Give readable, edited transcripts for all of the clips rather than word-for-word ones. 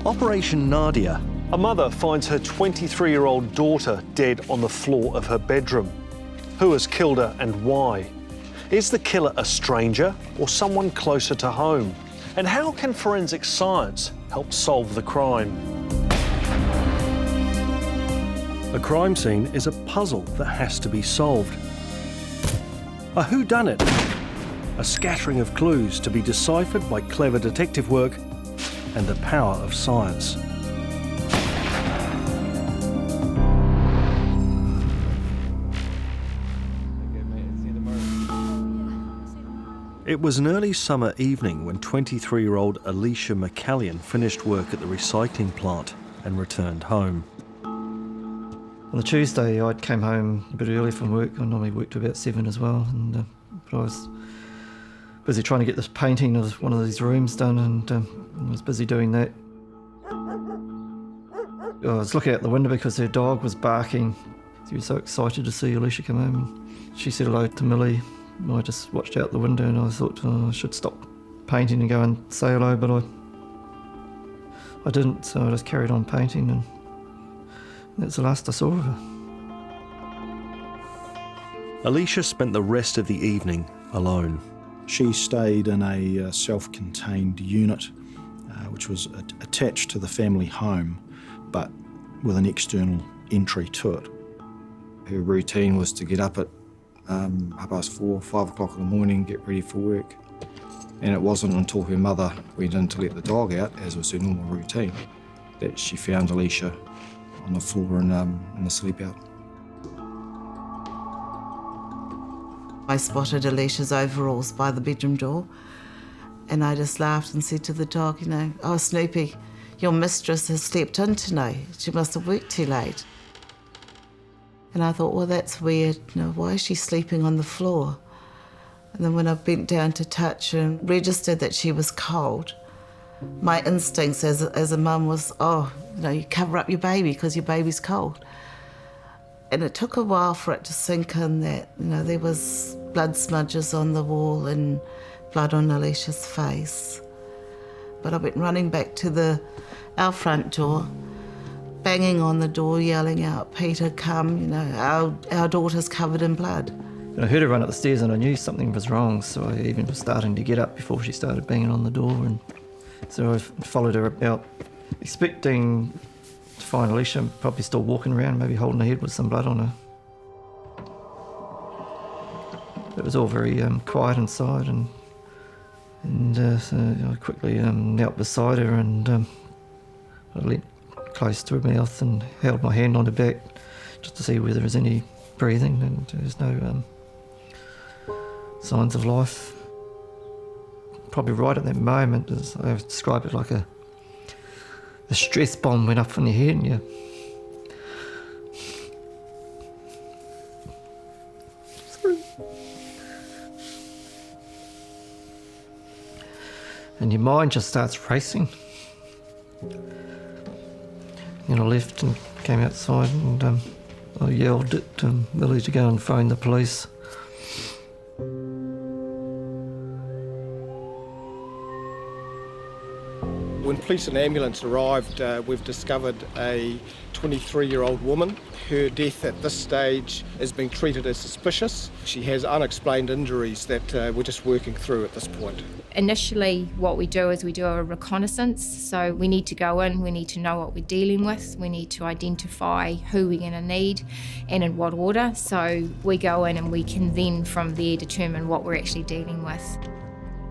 Operation Nadia. A mother finds her 23-year-old daughter dead on the floor of her bedroom. Who has killed her and why? Is the killer a stranger or someone closer to home? And how can forensic science help solve the crime? A crime scene is a puzzle that has to be solved. A whodunit, a scattering of clues to be deciphered by clever detective work and the power of science. It was an early summer evening when 23-year-old Alicia McCallion finished work at the recycling plant and returned home. On the Tuesday, I came home a bit early from work. I normally work to about 7 as well, but I was busy trying to get this painting of one of these rooms done, and I was busy doing that. I was looking out the window because her dog was barking. She was so excited to see Alicia come home. She said hello to Millie. I just watched out the window and I thought I should stop painting and go and say hello, but I didn't, so I just carried on painting, and that's the last I saw of her. Alicia spent the rest of the evening alone. She stayed in a self-contained unit which was attached to the family home, but with an external entry to it. Her routine was to get up at 4:30, 5 o'clock in the morning, get ready for work. And it wasn't until her mother went in to let the dog out, as was her normal routine, that she found Alicia on the floor in the sleep out. I spotted Alicia's overalls by the bedroom door, and I just laughed and said to the dog, "Oh, Snoopy, your mistress has slept in tonight. She must have worked too late." And I thought, well, that's weird. Why is she sleeping on the floor? And then when I bent down to touch her and registered that she was cold, my instincts as a mum was, you cover up your baby because your baby's cold. And it took a while for it to sink in that, there was blood smudges on the wall and blood on Alicia's face. But I went running back to our front door, banging on the door, yelling out, "Peter, come, our daughter's covered in blood." And I heard her run up the stairs and I knew something was wrong, so I even was starting to get up before she started banging on the door. And so I followed her out, expecting to find Alicia probably still walking around, maybe holding her head with some blood on her. It was all very quiet inside, and so I quickly knelt beside her and I leant close to her mouth and held my hand on her back just to see whether there was any breathing, and there's no signs of life. Probably right at that moment, as I describe it, like a stress bomb went up in your head, and your mind just starts racing. And I left and came outside, and I yelled at Millie to go and phone the police. When police and ambulance arrived, we've discovered a 23-year-old woman. Her death at this stage is being treated as suspicious. She has unexplained injuries that we're just working through at this point. Initially, what we do is we do a reconnaissance. So we need to go in, we need to know what we're dealing with, we need to identify who we're going to need and in what order. So we go in and we can then from there determine what we're actually dealing with.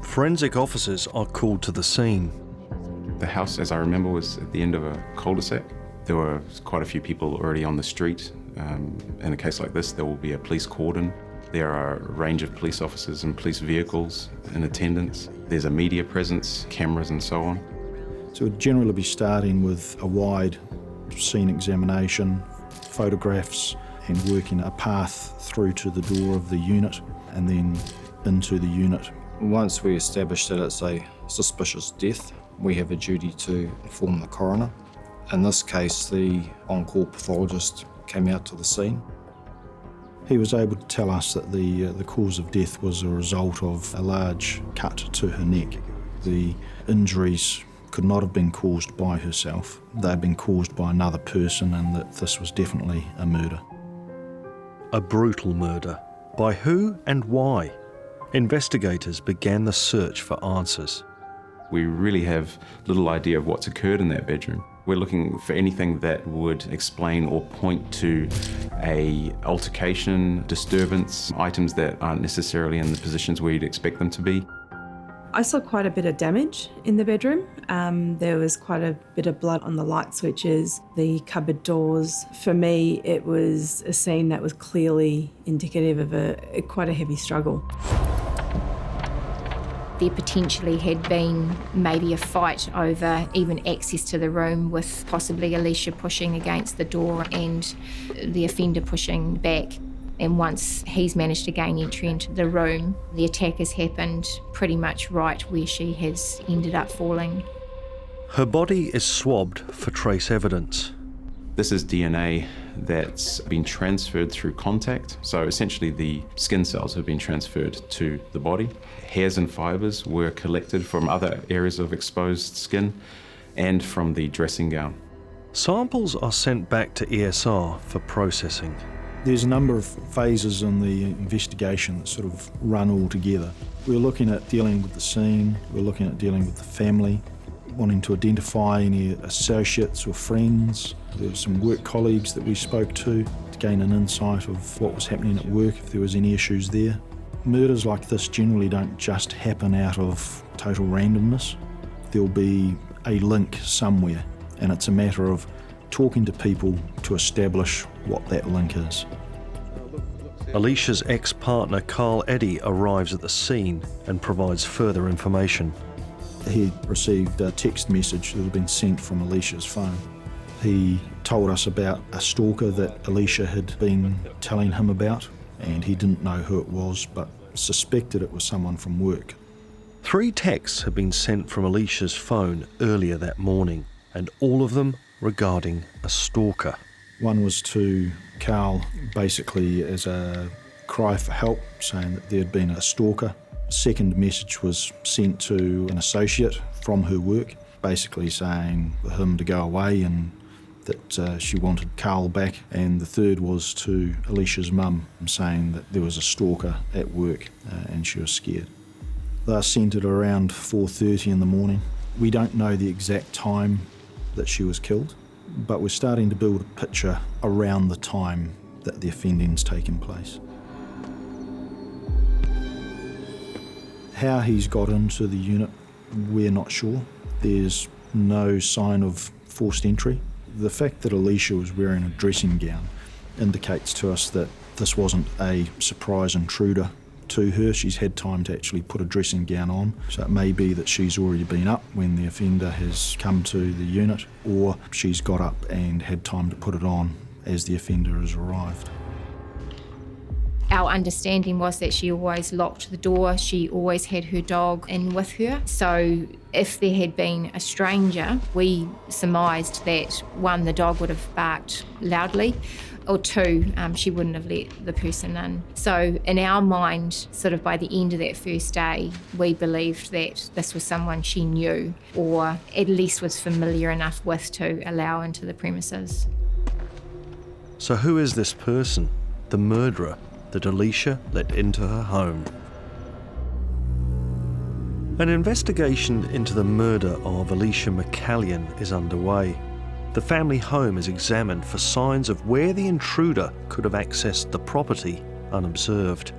Forensic officers are called to the scene. The house, as I remember, was at the end of a cul-de-sac. There were quite a few people already on the street. In a case like this, there will be a police cordon. There are a range of police officers and police vehicles in attendance. There's a media presence, cameras and so on. So we'd generally be starting with a wide scene examination, photographs, and working a path through to the door of the unit and then into the unit. Once we establish that it's a suspicious death, we have a duty to inform the coroner. In this case, the on-call pathologist came out to the scene. He was able to tell us that the cause of death was a result of a large cut to her neck. The injuries could not have been caused by herself. They had been caused by another person, and that this was definitely a murder. A brutal murder. By who and why? Investigators began the search for answers. We really have little idea of what's occurred in that bedroom. We're looking for anything that would explain or point to a altercation, disturbance, items that aren't necessarily in the positions where you'd expect them to be. I saw quite a bit of damage in the bedroom. There was quite a bit of blood on the light switches, the cupboard doors. For me, it was a scene that was clearly indicative of quite a heavy struggle. There potentially had been maybe a fight over even access to the room, with possibly Alicia pushing against the door and the offender pushing back. And once he's managed to gain entry into the room, the attack has happened pretty much right where she has ended up falling. Her body is swabbed for trace evidence. This is DNA that's been transferred through contact. So essentially the skin cells have been transferred to the body. Hairs and fibres were collected from other areas of exposed skin and from the dressing gown. Samples are sent back to ESR for processing. There's a number of phases in the investigation that sort of run all together. We're looking at dealing with the scene, we're looking at dealing with the family, wanting to identify any associates or friends. There were some work colleagues that we spoke to gain an insight of what was happening at work, if there was any issues there. Murders like this generally don't just happen out of total randomness. There'll be a link somewhere, and it's a matter of talking to people to establish what that link is. Alicia's ex-partner Karl Eddy arrives at the scene and provides further information. He received a text message that had been sent from Alicia's phone. He told us about a stalker that Alicia had been telling him about, and he didn't know who it was, but suspected it was someone from work. 3 texts had been sent from Alicia's phone earlier that morning, and all of them regarding a stalker. One was to Karl, basically as a cry for help, saying that there had been a stalker. A second message was sent to an associate from her work, basically saying for him to go away and that she wanted Karl back. And the third was to Alicia's mum, saying that there was a stalker at work and she was scared. They were sent at around 4:30 in the morning. We don't know the exact time that she was killed, but we're starting to build a picture around the time that the offending's taken place. How he's got into the unit, we're not sure. There's no sign of forced entry. The fact that Alicia was wearing a dressing gown indicates to us that this wasn't a surprise intruder to her. She's had time to actually put a dressing gown on, so it may be that she's already been up when the offender has come to the unit, or she's got up and had time to put it on as the offender has arrived. Our understanding was that she always locked the door, she always had her dog in with her. So if there had been a stranger, we surmised that 1, the dog would have barked loudly, or 2, she wouldn't have let the person in. So in our mind, sort of by the end of that first day, we believed that this was someone she knew, or at least was familiar enough with to allow into the premises. So who is this person, the murderer, that Alicia let into her home? An investigation into the murder of Alicia McCallion is underway. The family home is examined for signs of where the intruder could have accessed the property unobserved.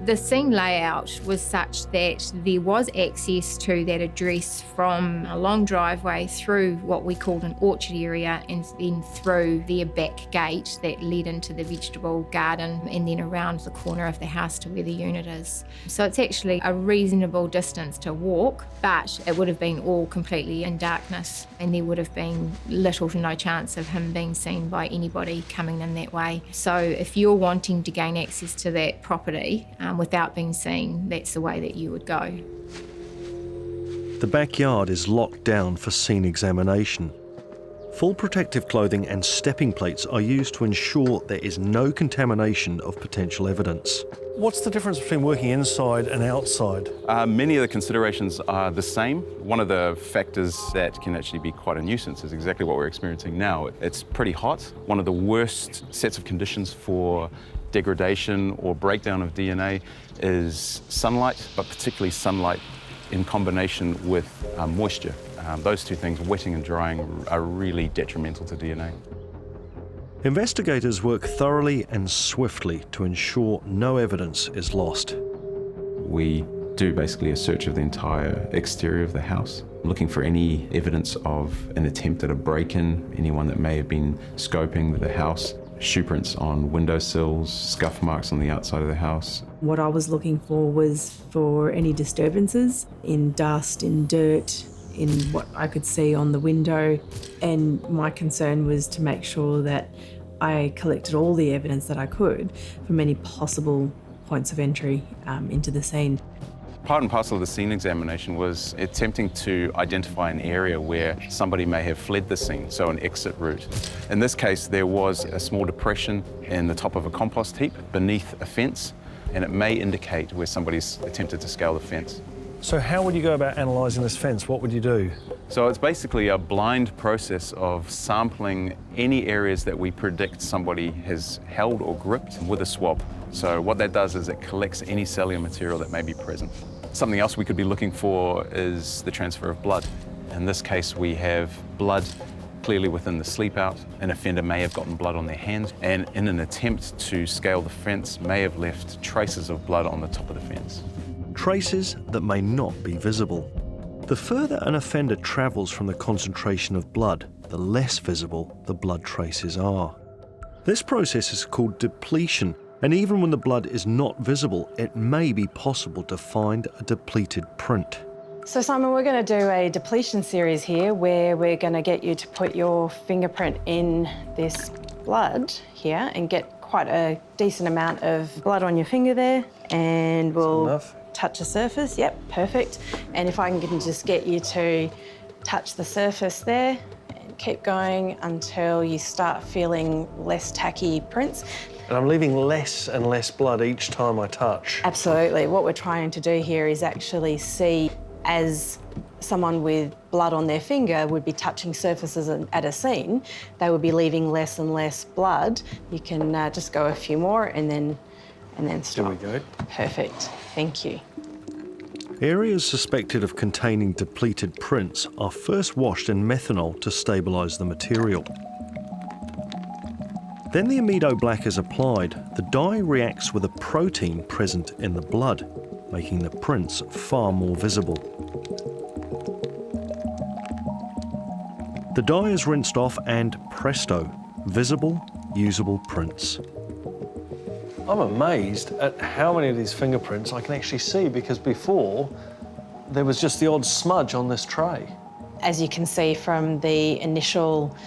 The scene layout was such that there was access to that address from a long driveway through what we called an orchard area, and then through their back gate that led into the vegetable garden, and then around the corner of the house to where the unit is. So it's actually a reasonable distance to walk, but it would have been all completely in darkness, and there would have been little to no chance of him being seen by anybody coming in that way. So if you're wanting to gain access to that property without being seen, that's the way that you would go. The backyard is locked down for scene examination. Full protective clothing and stepping plates are used to ensure there is no contamination of potential evidence. What's the difference between working inside and outside? Many of the considerations are the same. One of the factors that can actually be quite a nuisance is exactly what we're experiencing now. It's pretty hot. One of the worst sets of conditions for degradation or breakdown of DNA is sunlight, but particularly sunlight in combination with moisture. Those two things, wetting and drying, are really detrimental to DNA. Investigators work thoroughly and swiftly to ensure no evidence is lost. We do basically a search of the entire exterior of the house, looking for any evidence of an attempt at a break-in, anyone that may have been scoping the house, shoe prints on windowsills, scuff marks on the outside of the house. What I was looking for was for any disturbances in dust, in dirt, in what I could see on the window. And my concern was to make sure that I collected all the evidence that I could from any possible points of entry into the scene. Part and parcel of the scene examination was attempting to identify an area where somebody may have fled the scene, so an exit route. In this case, there was a small depression in the top of a compost heap beneath a fence, and it may indicate where somebody's attempted to scale the fence. So how would you go about analysing this fence? What would you do? So it's basically a blind process of sampling any areas that we predict somebody has held or gripped with a swab. So what that does is it collects any cellular material that may be present. Something else we could be looking for is the transfer of blood. In this case, we have blood clearly within the sleep out. An offender may have gotten blood on their hands, and in an attempt to scale the fence, may have left traces of blood on the top of the fence. Traces that may not be visible. The further an offender travels from the concentration of blood, the less visible the blood traces are. This process is called depletion, and even when the blood is not visible, it may be possible to find a depleted print. So Simon, we're going to do a depletion series here where we're going to get you to put your fingerprint in this blood here and get quite a decent amount of blood on your finger there, and we'll touch the surface. Yep, perfect. And if I can just get you to touch the surface there and keep going until you start feeling less tacky prints. And I'm leaving less and less blood each time I touch. Absolutely. What we're trying to do here is actually see, as someone with blood on their finger would be touching surfaces at a scene, they would be leaving less and less blood. You can just go a few more and then stop. There we go. Perfect. Thank you. Areas suspected of containing depleted prints are first washed in methanol to stabilise the material. Then the amido black is applied. The dye reacts with a protein present in the blood, making the prints far more visible. The dye is rinsed off and presto, visible, usable prints. I'm amazed at how many of these fingerprints I can actually see, because before there was just the odd smudge on this tray. As you can see from the initial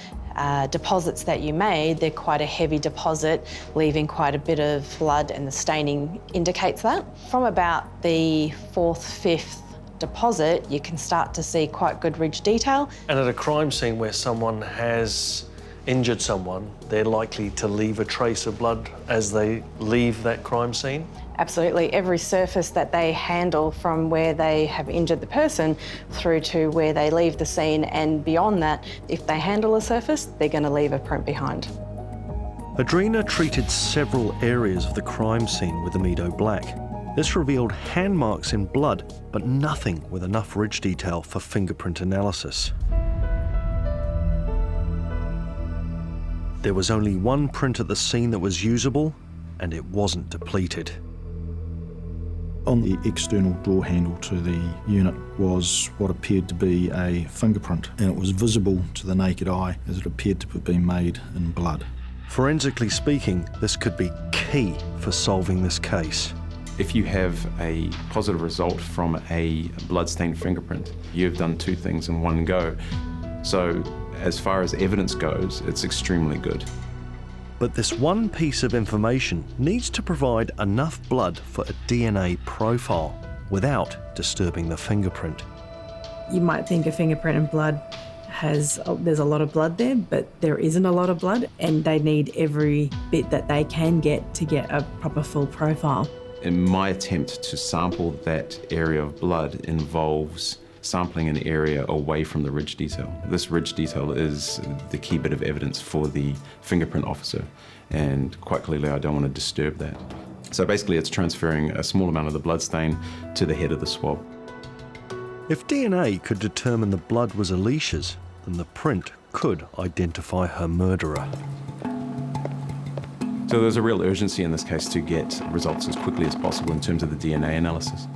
deposits that you made, they're quite a heavy deposit, leaving quite a bit of blood, and the staining indicates that. From about the fourth, fifth deposit, you can start to see quite good ridge detail. And at a crime scene where someone has injured someone, they're likely to leave a trace of blood as they leave that crime scene? Absolutely. Every surface that they handle from where they have injured the person through to where they leave the scene and beyond that, if they handle a surface, they're going to leave a print behind. Adrena treated several areas of the crime scene with amido black. This revealed hand marks in blood, but nothing with enough ridge detail for fingerprint analysis. There was only one print at the scene that was usable, and it wasn't depleted. On the external door handle to the unit was what appeared to be a fingerprint, and it was visible to the naked eye as it appeared to have been made in blood. Forensically speaking, this could be key for solving this case. If you have a positive result from a blood-stained fingerprint, you've done two things in one go. So as far as evidence goes, it's extremely good. But this one piece of information needs to provide enough blood for a DNA profile without disturbing the fingerprint. You might think a fingerprint and blood there's a lot of blood there, but there isn't a lot of blood, and they need every bit that they can get to get a proper full profile. In my attempt to sample that area of blood involves sampling an area away from the ridge detail. This ridge detail is the key bit of evidence for the fingerprint officer, and quite clearly I don't want to disturb that. So basically it's transferring a small amount of the blood stain to the head of the swab. If DNA could determine the blood was Alicia's, then the print could identify her murderer. So there's a real urgency in this case to get results as quickly as possible in terms of the DNA analysis.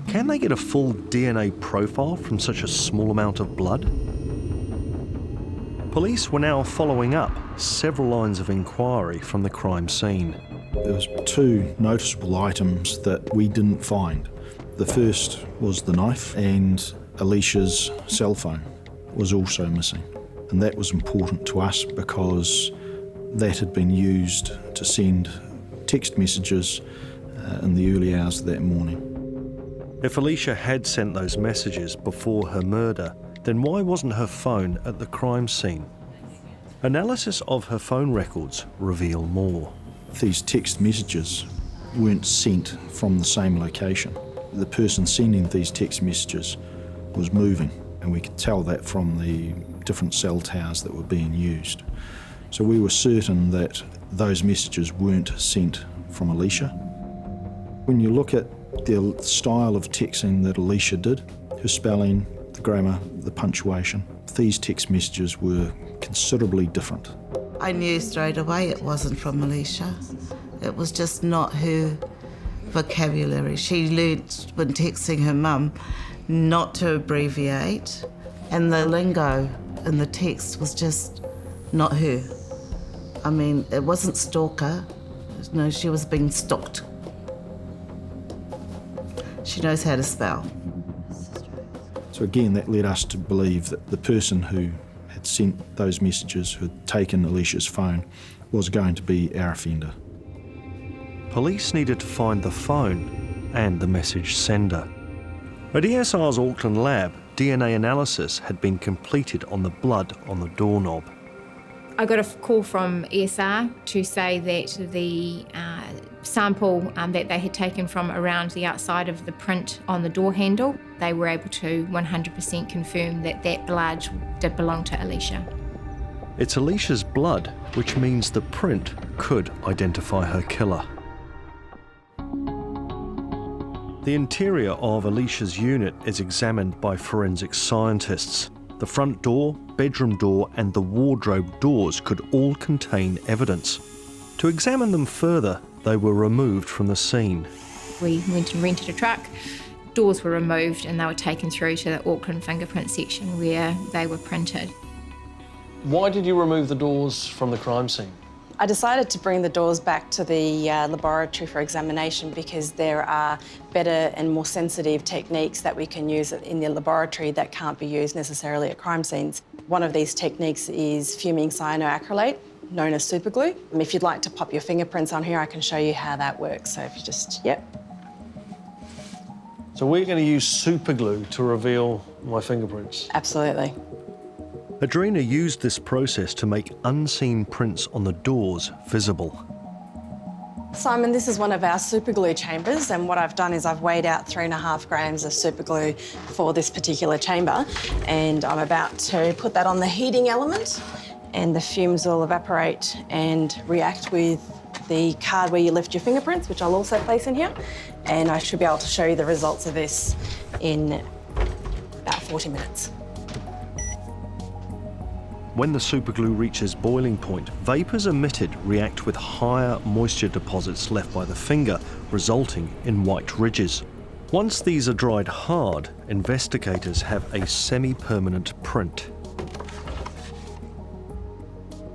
Can they get a full DNA profile from such a small amount of blood? Police were now following up several lines of inquiry from the crime scene. There was 2 noticeable items that we didn't find. The first was the knife, and Alicia's cell phone was also missing. And that was important to us because that had been used to send text messages in the early hours of that morning. If Alicia had sent those messages before her murder, then why wasn't her phone at the crime scene? Analysis of her phone records reveal more. These text messages weren't sent from the same location. The person sending these text messages was moving, and we could tell that from the different cell towers that were being used. So we were certain that those messages weren't sent from Alicia. When you look at the style of texting that Alicia did, her spelling, the grammar, the punctuation, these text messages were considerably different. I knew straight away it wasn't from Alicia. It was just not her vocabulary. She learnt when texting her mum not to abbreviate, and the lingo in the text was just not her. I mean, it wasn't stalker. No, she was being stalked. She knows how to spell. So again, that led us to believe that the person who had sent those messages, who had taken Alicia's phone, was going to be our offender. Police needed to find the phone and the message sender. At ESR's Auckland lab, DNA analysis had been completed on the blood on the doorknob. I got a call from ESR to say that the sample that they had taken from around the outside of the print on the door handle, they were able to 100% confirm that that blood did belong to Alicia. It's Alicia's blood, which means the print could identify her killer. The interior of Alicia's unit is examined by forensic scientists. The front door, bedroom door and the wardrobe doors could all contain evidence. To examine them further, they were removed from the scene. We went and rented a truck, doors were removed and they were taken through to the Auckland fingerprint section where they were printed. Why did you remove the doors from the crime scene? I decided to bring the doors back to the laboratory for examination because there are better and more sensitive techniques that we can use in the laboratory that can't be used necessarily at crime scenes. One of these techniques is fuming cyanoacrylate, known as superglue. If you'd like to pop your fingerprints on here, I can show you how that works. So if you just, yep. So we're going to use superglue to reveal my fingerprints? Absolutely. Adrena used this process to make unseen prints on the doors visible. Simon, this is one of our superglue chambers, and what I've done is I've weighed out 3.5 grams of superglue for this particular chamber, and I'm about to put that on the heating element, and the fumes will evaporate and react with the card where you left your fingerprints, which I'll also place in here, and I should be able to show you the results of this in about 40 minutes. When the superglue reaches boiling point, vapours emitted react with higher moisture deposits left by the finger, resulting in white ridges. Once these are dried hard, investigators have a semi-permanent print.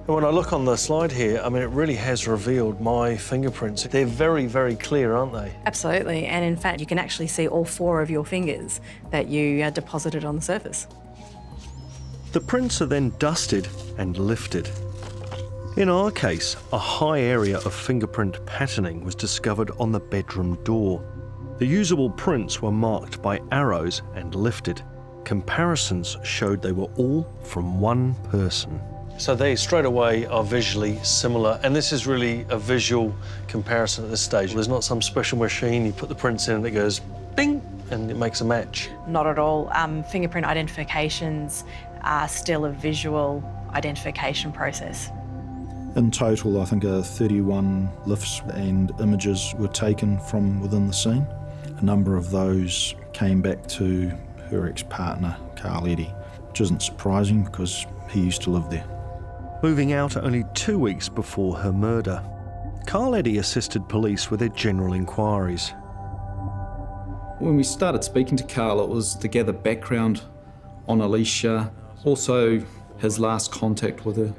And when I look on the slide here, I mean, it really has revealed my fingerprints. They're very, very clear, aren't they? Absolutely, and in fact, you can actually see all 4 of your fingers that you deposited on the surface. The prints are then dusted and lifted. In our case, a high area of fingerprint patterning was discovered on the bedroom door. The usable prints were marked by arrows and lifted. Comparisons showed they were all from one person. So they straight away are visually similar, and this is really a visual comparison at this stage. There's not some special machine, you put the prints in and it goes ding, and it makes a match. Not at all. Fingerprint identifications are still a visual identification process. In total, I think 31 lifts and images were taken from within the scene. A number of those came back to her ex-partner, Karl Eddy, which isn't surprising because he used to live there. Moving out only 2 weeks before her murder, Karl Eddy assisted police with their general inquiries. When we started speaking to Karl, it was to gather background on Alicia, also his last contact with her.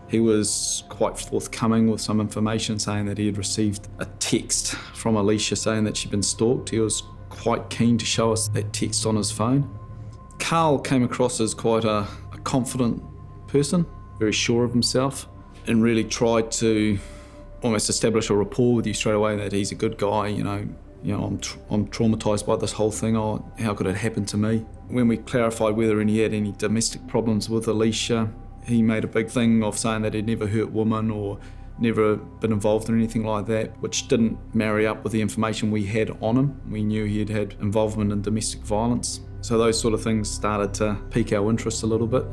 He was quite forthcoming with some information saying that he had received a text from Alicia saying that she'd been stalked. He was quite keen to show us that text on his phone. Karl came across as quite a confident person, very sure of himself, and really tried to almost establish a rapport with you straight away that he's a good guy, I'm traumatised by this whole thing, or how could it happen to me? When we clarified whether he had any domestic problems with Alicia, he made a big thing of saying that he'd never hurt women or never been involved in anything like that, which didn't marry up with the information we had on him. We knew he had had involvement in domestic violence. So those sort of things started to pique our interest a little bit.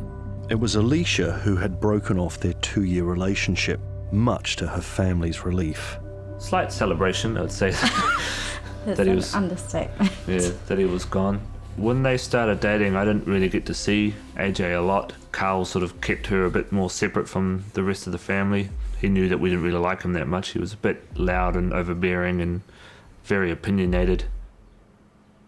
It was Alicia who had broken off their 2-year relationship, much to her family's relief. Slight celebration, I would say. That's that he an was understatement. Yeah, that he was gone. When they started dating, I didn't really get to see AJ a lot. Karl sort of kept her a bit more separate from the rest of the family. He knew that we didn't really like him that much. He was a bit loud and overbearing and very opinionated.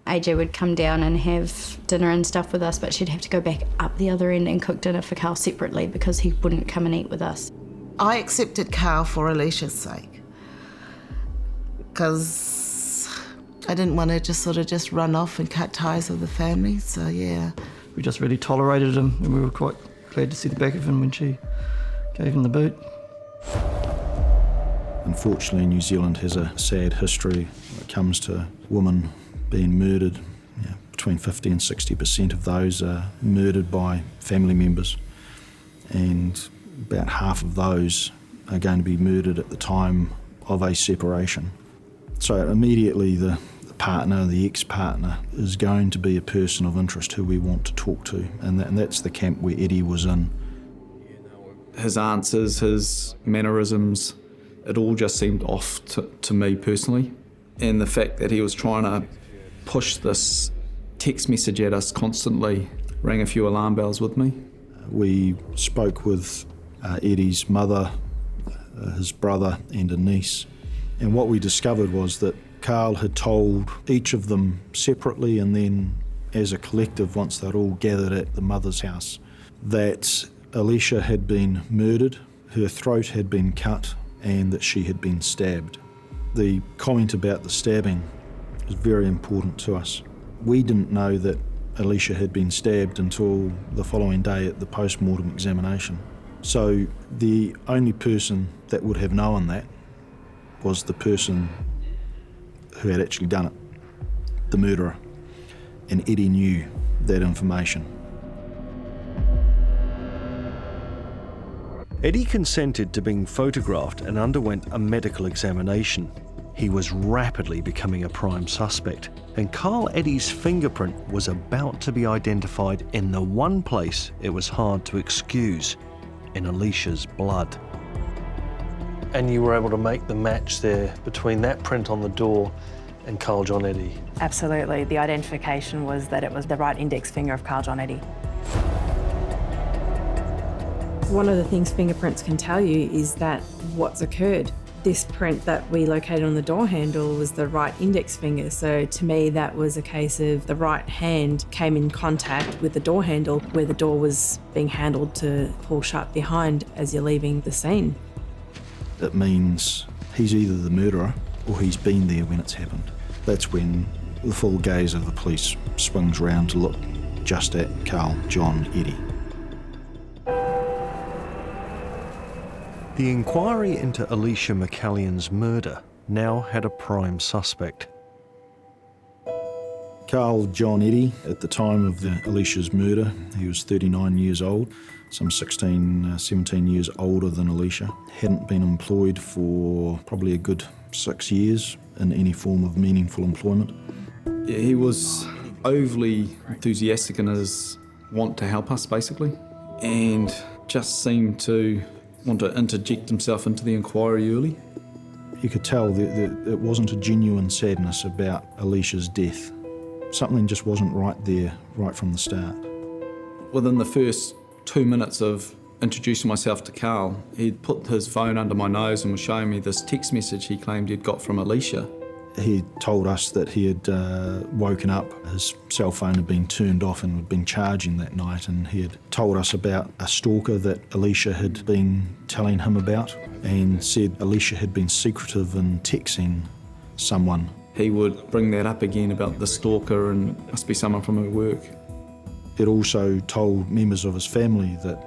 AJ would come down and have dinner and stuff with us, but she'd have to go back up the other end and cook dinner for Karl separately because he wouldn't come and eat with us. I accepted Karl for Alicia's sake because I didn't want her to just run off and cut ties with the family, so yeah. We just really tolerated him, and we were quite glad to see the back of him when she gave him the boot. Unfortunately, New Zealand has a sad history when it comes to women being murdered. Between 50 and 60% of those are murdered by family members, and about half of those are going to be murdered at the time of a separation. So immediately the partner, the ex-partner, is going to be a person of interest who we want to talk to, and that's the camp where Eddy was in. His answers, his mannerisms, it all just seemed off to me personally. And the fact that he was trying to push this text message at us constantly rang a few alarm bells with me. We spoke with Eddy's mother, his brother and a niece, and what we discovered was that Karl had told each of them separately and then as a collective once they'd all gathered at the mother's house that Alicia had been murdered, her throat had been cut and that she had been stabbed. The comment about the stabbing was very important to us. We didn't know that Alicia had been stabbed until the following day at the post-mortem examination. So the only person that would have known that was the person who had actually done it, the murderer. And Eddy knew that information. Eddy consented to being photographed and underwent a medical examination. He was rapidly becoming a prime suspect, and Karl Eddy's fingerprint was about to be identified in the one place it was hard to excuse, in Alicia's blood. And you were able to make the match there between that print on the door and Karl John Eddy? Absolutely. The identification was that it was the right index finger of Karl John Eddy. One of the things fingerprints can tell you is that what's occurred. This print that we located on the door handle was the right index finger, so to me that was a case of the right hand came in contact with the door handle where the door was being handled to pull shut behind as you're leaving the scene. It means he's either the murderer or he's been there when it's happened. That's when the full gaze of the police swings round to look just at Karl John Eddy. The inquiry into Alicia McCallion's murder now had a prime suspect. Karl John Eddy, at the time of Alicia's murder, he was 39 years old, some 16, 17 years older than Alicia. Hadn't been employed for probably a good 6 years in any form of meaningful employment. Yeah, he was overly enthusiastic in his want to help us, basically, and just seemed to want to interject himself into the inquiry early. You could tell that it wasn't a genuine sadness about Alicia's death. Something just wasn't right there, right from the start. Within the first 2 minutes of introducing myself to Karl, he'd put his phone under my nose and was showing me this text message he claimed he'd got from Alicia. He told us that he had woken up, his cell phone had been turned off and had been charging that night, and he had told us about a stalker that Alicia had been telling him about, and said Alicia had been secretive in texting someone. He would bring that up again about the stalker and must be someone from her work. It also told members of his family that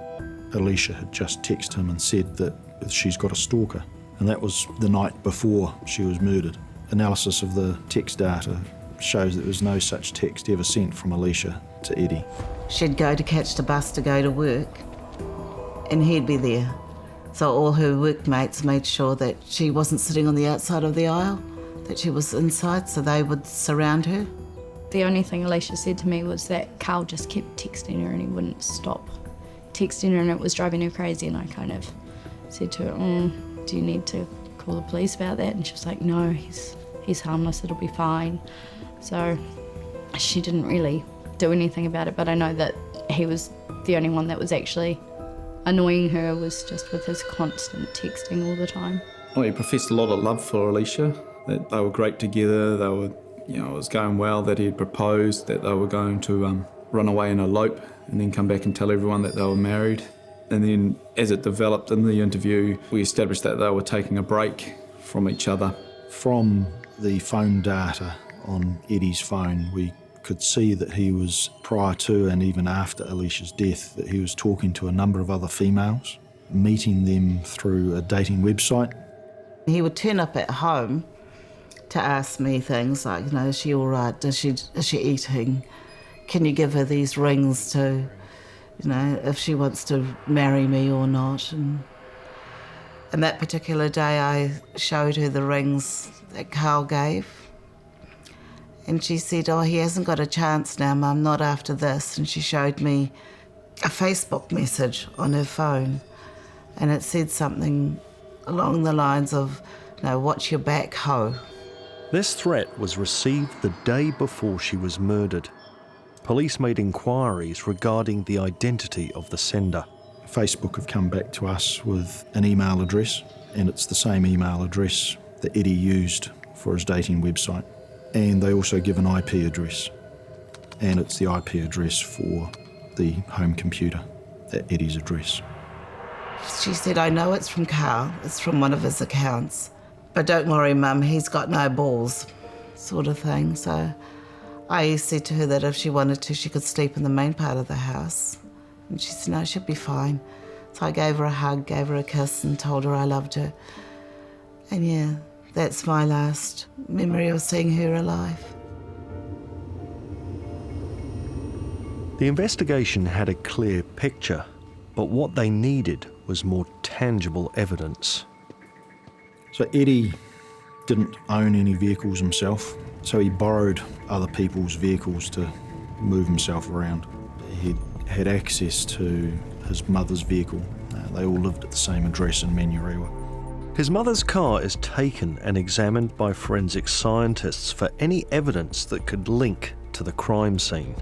Alicia had just texted him and said that she's got a stalker, and that was the night before she was murdered. Analysis of the text data shows that there was no such text ever sent from Alicia to Eddy. She'd go to catch the bus to go to work, and he'd be there. So all her workmates made sure that she wasn't sitting on the outside of the aisle, that she was inside, so they would surround her. The only thing Alicia said to me was that Karl just kept texting her and he wouldn't stop texting her, and it was driving her crazy, and I kind of said to her, do you need to call the police about that? And she was like, no, he's harmless, it'll be fine. So she didn't really do anything about it, but I know that he was the only one that was actually annoying her, was just with his constant texting all the time. Well, he professed a lot of love for Alicia, that they were great together, they were, it was going well, that he had proposed, that they were going to run away and elope and then come back and tell everyone that they were married. And then as it developed in the interview, we established that they were taking a break from each other. From the phone data on Eddy's phone, we could see that he was, prior to and even after Alicia's death, that he was talking to a number of other females, meeting them through a dating website. He would turn up at home to ask me things like, is she all right? Is she eating? Can you give her these rings to, if she wants to marry me or not? And that particular day I showed her the rings that Karl gave. And she said, he hasn't got a chance now, Mum, not after this. And she showed me a Facebook message on her phone. And it said something along the lines of, watch your back, ho. This threat was received the day before she was murdered. Police made inquiries regarding the identity of the sender. Facebook have come back to us with an email address, and it's the same email address that Eddy used for his dating website. And they also give an IP address, and it's the IP address for the home computer, that Eddy's address. She said, I know it's from Karl, it's from one of his accounts, but don't worry, Mum, he's got no balls, sort of thing. So I said to her that if she wanted to, she could sleep in the main part of the house. And she said, no, she'll be fine. So I gave her a hug, gave her a kiss, and told her I loved her. And yeah, that's my last memory of seeing her alive. The investigation had a clear picture, but what they needed was more tangible evidence. So Eddy didn't own any vehicles himself, so he borrowed other people's vehicles to move himself around. He had access to his mother's vehicle. They all lived at the same address in Manurewa. His mother's car is taken and examined by forensic scientists for any evidence that could link to the crime scene.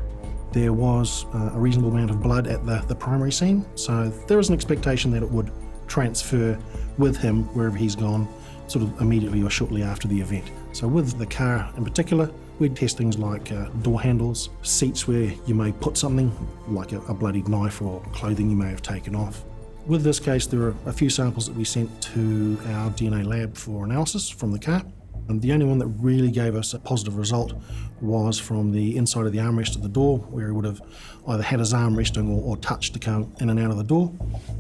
There was a reasonable amount of blood at the primary scene, so there was an expectation that it would transfer with him wherever he's gone, sort of immediately or shortly after the event. So with the car in particular, we'd test things like door handles, seats where you may put something, like a bloodied knife or clothing you may have taken off. With this case, there are a few samples that we sent to our DNA lab for analysis from the car. And the only one that really gave us a positive result was from the inside of the armrest of the door, where he would have either had his arm resting or touched to come in and out of the door.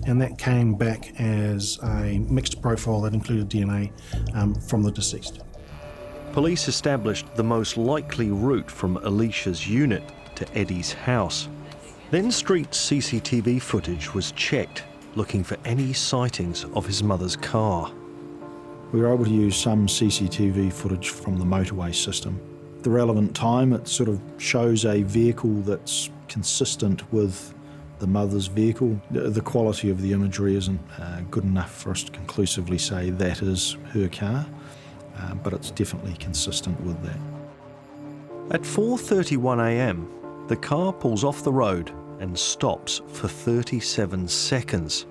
And that came back as a mixed profile that included DNA from the deceased. Police established the most likely route from Alicia's unit to Eddy's house. Then street CCTV footage was checked, looking for any sightings of his mother's car. We were able to use some CCTV footage from the motorway system. The relevant time, it sort of shows a vehicle that's consistent with the mother's vehicle. The quality of the imagery isn't good enough for us to conclusively say that is her car, but it's definitely consistent with that. At 4:31 a.m, the car pulls off the road and stops for 37 seconds.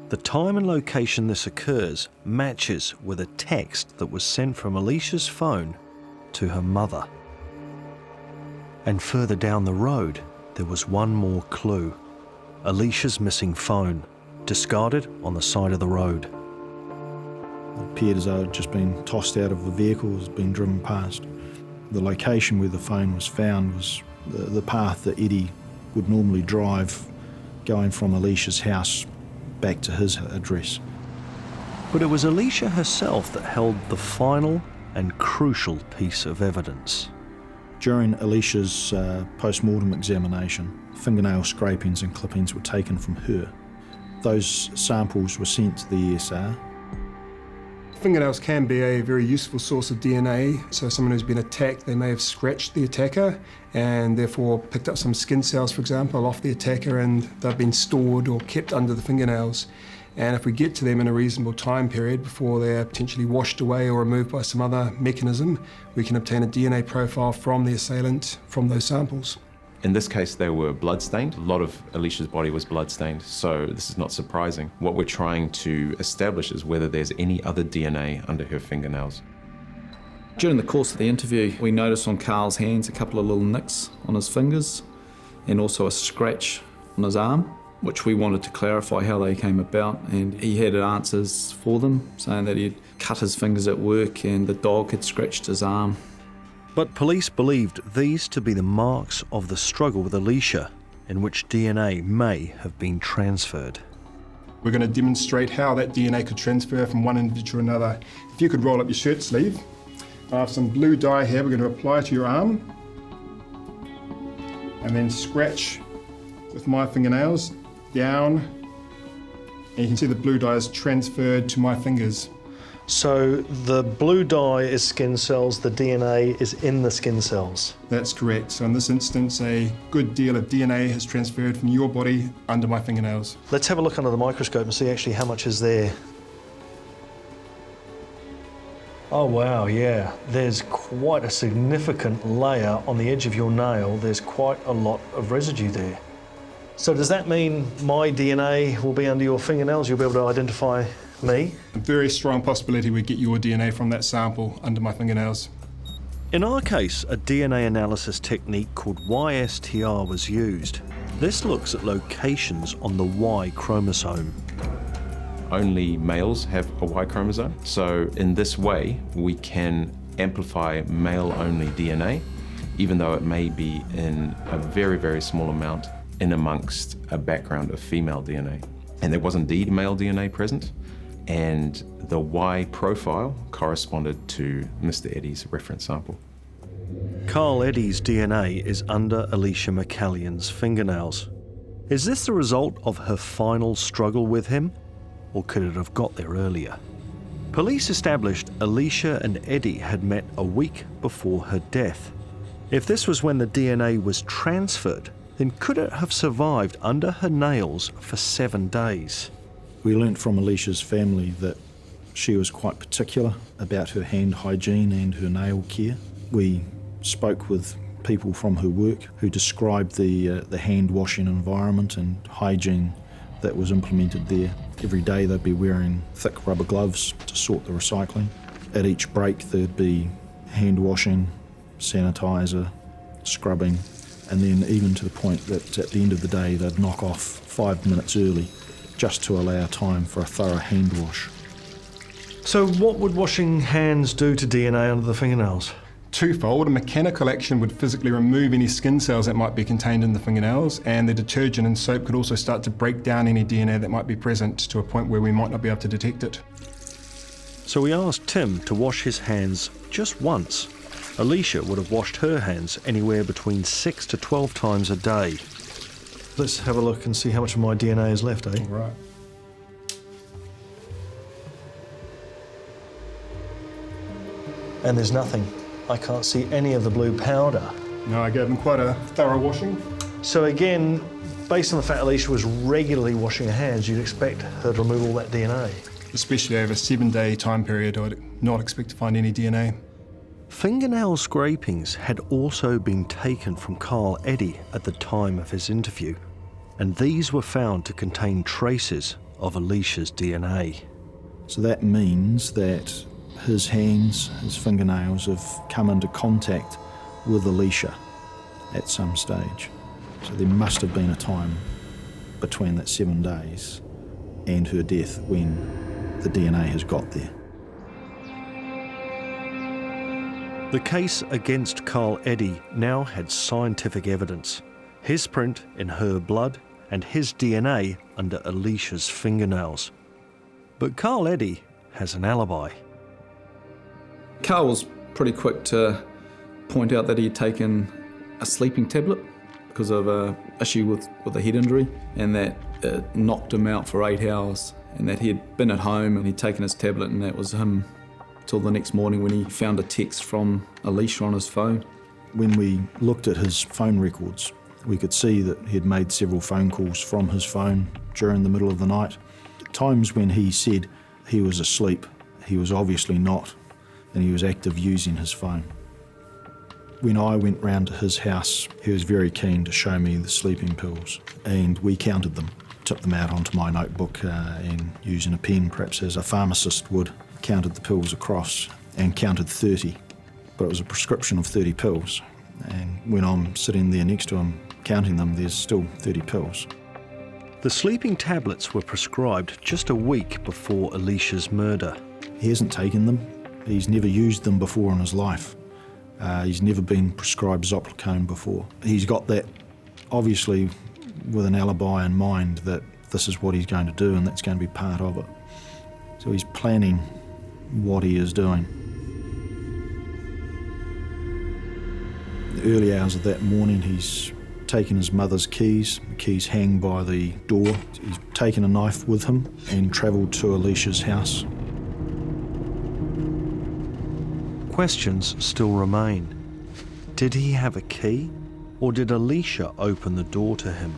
The time and location this occurs matches with a text that was sent from Alicia's phone to her mother. And further down the road, there was one more clue. Alicia's missing phone, discarded on the side of the road. It appeared as though it had just been tossed out of the vehicle, has been driven past. The location where the phone was found was the path that Eddy would normally drive, going from Alicia's house back to his address. But it was Alicia herself that held the final and crucial piece of evidence. During Alicia's post-mortem examination, fingernail scrapings and clippings were taken from her. Those samples were sent to the ESR. Fingernails can be a very useful source of DNA. So someone who's been attacked, they may have scratched the attacker and therefore picked up some skin cells, for example, off the attacker, and they've been stored or kept under the fingernails. And if we get to them in a reasonable time period before they're potentially washed away or removed by some other mechanism, we can obtain a DNA profile from the assailant from those samples. In this case, they were blood-stained. A lot of Alicia's body was blood-stained, so this is not surprising. What we're trying to establish is whether there's any other DNA under her fingernails. During the course of the interview, we noticed on Karl's hands a couple of little nicks on his fingers and also a scratch on his arm, which we wanted to clarify how they came about, and he had answers for them, saying that he'd cut his fingers at work and the dog had scratched his arm. But police believed these to be the marks of the struggle with Alicia, in which DNA may have been transferred. We're going to demonstrate how that DNA could transfer from one individual to another. If you could roll up your shirt sleeve. I have some blue dye here we're going to apply to your arm, and then scratch with my fingernails down, and you can see the blue dye is transferred to my fingers. So the blue dye is skin cells, the DNA is in the skin cells? That's correct. So in this instance, a good deal of DNA has transferred from your body under my fingernails. Let's have a look under the microscope and see actually how much is there. Oh wow, yeah. There's quite a significant layer on the edge of your nail. There's quite a lot of residue there. So does that mean my DNA will be under your fingernails? You'll be able to identify me? A very strong possibility we get your DNA from that sample under my fingernails. In our case, a DNA analysis technique called YSTR was used. This looks at locations on the Y chromosome. Only males have a Y chromosome, so in this way we can amplify male-only DNA, even though it may be in a very, very small amount in amongst a background of female DNA. And there was indeed male DNA present, and the Y profile corresponded to Mr. Eddy's reference sample. Karl Eddy's DNA is under Alicia McCallion's fingernails. Is this the result of her final struggle with him, or could it have got there earlier? Police established Alicia and Eddy had met a week before her death. If this was when the DNA was transferred, then could it have survived under her nails for 7 days? We learnt from Alicia's family that she was quite particular about her hand hygiene and her nail care. We spoke with people from her work who described the hand washing environment and hygiene that was implemented there. Every day they'd be wearing thick rubber gloves to sort the recycling. At each break there'd be hand washing, sanitizer, scrubbing, and then even to the point that at the end of the day they'd knock off 5 minutes early just to allow time for a thorough hand wash. So what would washing hands do to DNA under the fingernails? Twofold. A mechanical action would physically remove any skin cells that might be contained in the fingernails, and the detergent and soap could also start to break down any DNA that might be present to a point where we might not be able to detect it. So we asked Tim to wash his hands just once. Alicia would have washed her hands anywhere between 6 to 12 times a day. Let's have a look and see how much of my DNA is left, eh? All right. And there's nothing. I can't see any of the blue powder. No, I gave them quite a thorough washing. So again, based on the fact Alicia was regularly washing her hands, you'd expect her to remove all that DNA. Especially over a 7-day time period, I'd not expect to find any DNA. Fingernail scrapings had also been taken from Karl Eddy at the time of his interview, and these were found to contain traces of Alicia's DNA. So that means that his hands, his fingernails, have come into contact with Alicia at some stage. So there must have been a time between that 7 days and her death when the DNA has got there. The case against Karl Eddy now had scientific evidence. His print in her blood and his DNA under Alicia's fingernails. But Karl Eddy has an alibi. Karl was pretty quick to point out that he had taken a sleeping tablet because of an issue with a head injury, and that it knocked him out for 8 hours, and that he had been at home and he'd taken his tablet, and that was him till the next morning when he found a text from Alicia on his phone. When we looked at his phone records, we could see that he'd made several phone calls from his phone during the middle of the night. At times when he said he was asleep, he was obviously not, and he was active using his phone. When I went round to his house, he was very keen to show me the sleeping pills, and we counted them, took them out onto my notebook and using a pen, perhaps as a pharmacist would, counted the pills across and counted 30, but it was a prescription of 30 pills. And when I'm sitting there next to him counting them, there's still 30 pills. The sleeping tablets were prescribed just a week before Alicia's murder. He hasn't taken them. He's never used them before in his life. He's never been prescribed Zopiclone before. He's got that, obviously, with an alibi in mind that this is what he's going to do and that's going to be part of it. So he's planning what he is doing. The early hours of that morning, he's taken his mother's keys. The keys hang by the door. He's taken a knife with him and travelled to Alicia's house. Questions still remain. Did he have a key, or did Alicia open the door to him?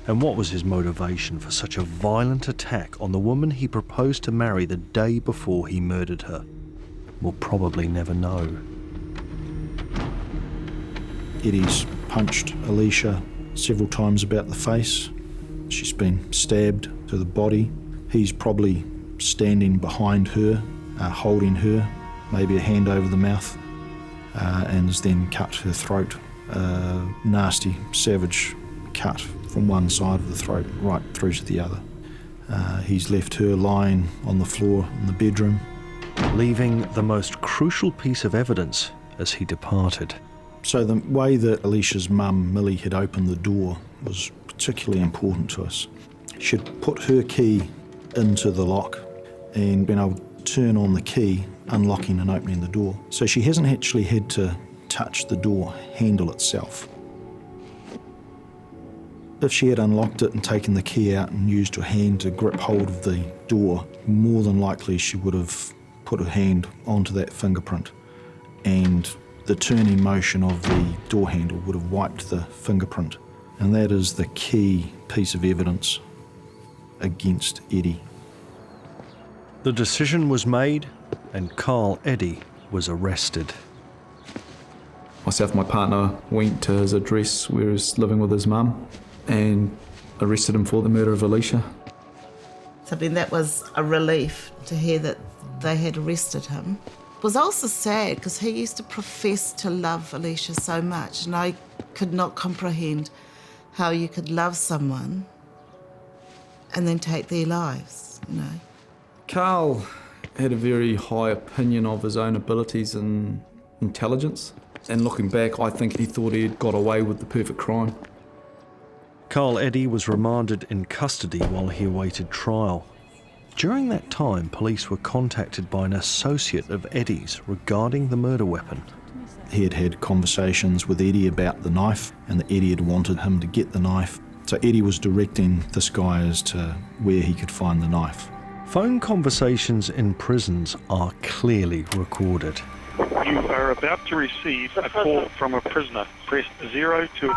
And what was his motivation for such a violent attack on the woman he proposed to marry the day before he murdered her? We'll probably never know. Eddy's punched Alicia several times about the face. She's been stabbed to the body. He's probably standing behind her, holding her, maybe a hand over the mouth, and has then cut her throat. A nasty, savage cut from one side of the throat right through to the other. He's left her lying on the floor in the bedroom, leaving the most crucial piece of evidence as he departed. So the way that Alicia's mum, Millie, had opened the door was particularly important to us. She'd put her key into the lock and been able to turn on the key, unlocking and opening the door. So she hasn't actually had to touch the door handle itself. If she had unlocked it and taken the key out and used her hand to grip hold of the door, more than likely she would have put her hand onto that fingerprint, and the turning motion of the door handle would have wiped the fingerprint. And that is the key piece of evidence against Eddy. The decision was made and Karl Eddy was arrested. Myself and my partner went to his address where he was living with his mum and arrested him for the murder of Alicia. So I mean, that was a relief to hear that they had arrested him. It was also sad because he used to profess to love Alicia so much, and I could not comprehend how you could love someone and then take their lives, you know. Karl had a very high opinion of his own abilities and intelligence. And looking back, I think he thought he had got away with the perfect crime. Karl Eddy was remanded in custody while he awaited trial. During that time, police were contacted by an associate of Eddy's regarding the murder weapon. He had had conversations with Eddy about the knife, and that Eddy had wanted him to get the knife. So Eddy was directing this guy as to where he could find the knife. Phone conversations in prisons are clearly recorded. You are about to receive a call from a prisoner. Press 0 to...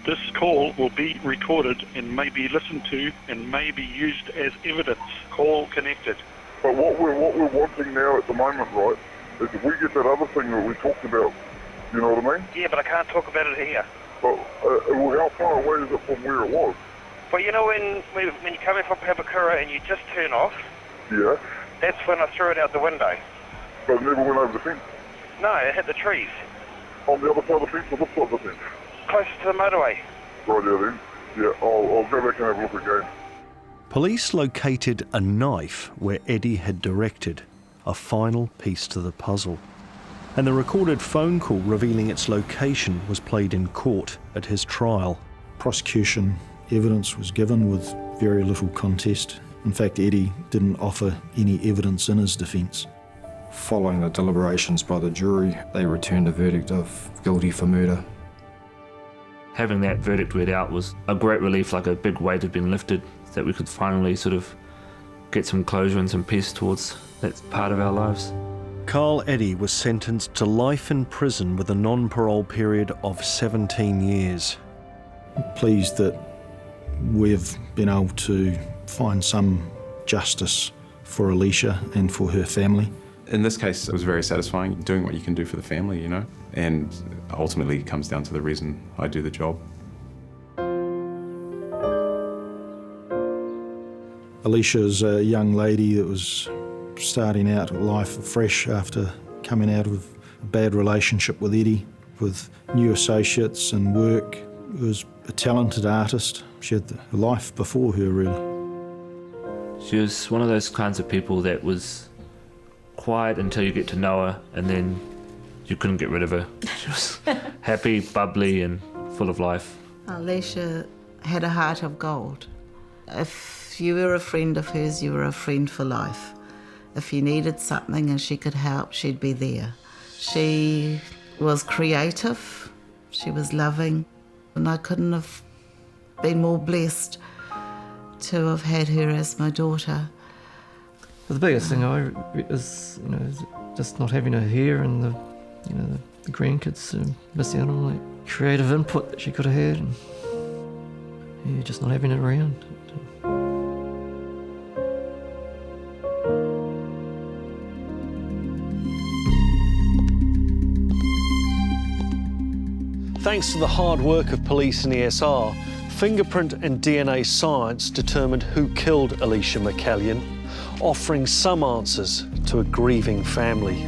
This call will be recorded and may be listened to and may be used as evidence. Call connected. But what we're wanting now at the moment, right, is if we get that other thing that we talked about, you know what I mean? Yeah, but I can't talk about it here. But well, how far away is it from where it was? Well, you know when you come in from Papakura and you just turn off? Yeah. That's when I threw it out the window. But it never went over the fence? No, it hit the trees. On the other side of the fence or this side of the fence? Closer to the motorway. Right, yeah then. Yeah, I'll go back and have a look again. Police located a knife where Eddy had directed, a final piece to the puzzle. And the recorded phone call revealing its location was played in court at his trial. Prosecution evidence was given with very little contest. In fact, Eddy didn't offer any evidence in his defence. Following the deliberations by the jury, they returned a verdict of guilty for murder. Having that verdict read out was a great relief, like a big weight had been lifted, that we could finally sort of get some closure and some peace towards that part of our lives. Karl Eddy was sentenced to life in prison with a non-parole period of 17 years. Pleased that we've been able to find some justice for Alicia and for her family. In this case, it was very satisfying, doing what you can do for the family, you know, and ultimately it comes down to the reason I do the job. Alicia's a young lady that was starting out life afresh after coming out of a bad relationship with Eddy, with new associates and work. Was a talented artist. She had a life before her, really. She was one of those kinds of people that was quiet until you get to know her, and then you couldn't get rid of her. She was happy, bubbly, and full of life. Alicia had a heart of gold. If you were a friend of hers, you were a friend for life. If you needed something and she could help, she'd be there. She was creative, she was loving, and I couldn't have been more blessed to have had her as my daughter. The biggest thing is, just not having her here, and the grandkids missing out on like creative input that she could have had, and just not having it around. Thanks to the hard work of police and ESR, fingerprint and DNA science determined who killed Alicia McCallion, offering some answers to a grieving family.